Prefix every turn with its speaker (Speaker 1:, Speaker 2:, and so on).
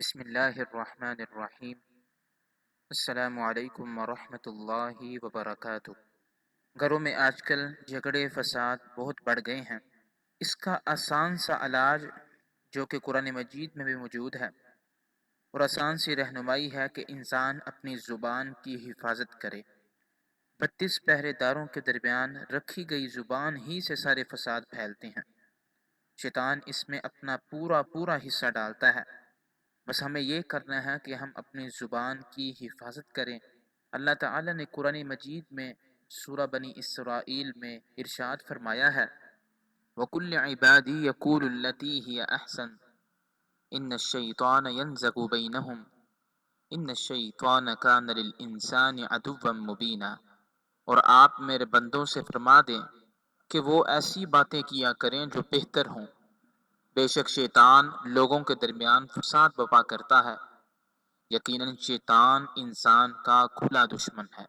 Speaker 1: بسم اللہ الرحمن الرحیم۔ السلام علیکم ورحمۃ اللہ وبرکاتہ۔ گھروں میں آج کل جھگڑے فساد بہت بڑھ گئے ہیں۔ اس کا آسان سا علاج جو کہ قرآن مجید میں بھی موجود ہے اور آسان سی رہنمائی ہے کہ انسان اپنی زبان کی حفاظت کرے۔ 32 پہرے داروں کے درمیان رکھی گئی زبان ہی سے سارے فساد پھیلتے ہیں۔ شیطان اس میں اپنا پورا حصہ ڈالتا ہے۔ بس ہمیں یہ کرنا ہے کہ ہم اپنی زبان کی حفاظت کریں۔ اللہ تعالی نے قرآن مجید میں سورہ بنی اسرائیل میں ارشاد فرمایا ہے وَقُلْ لِعِبَادِي يَقُولُ الَّتِي هِيَ أَحْسَنُ إِنَّ الشَّيْطَانَ يَنزَغُ بَيْنَهُمْ إِنَّ الشَّيْطَانَ كَانَ لِلْإِنسَانِ عَدُوًّا مُبِينًا۔ اور آپ میرے بندوں سے فرما دیں کہ وہ ایسی باتیں کیا کریں جو بہتر ہوں۔ بے شک شیطان لوگوں کے درمیان فساد بپا کرتا ہے۔ یقیناً شیطان انسان کا کھلا دشمن ہے۔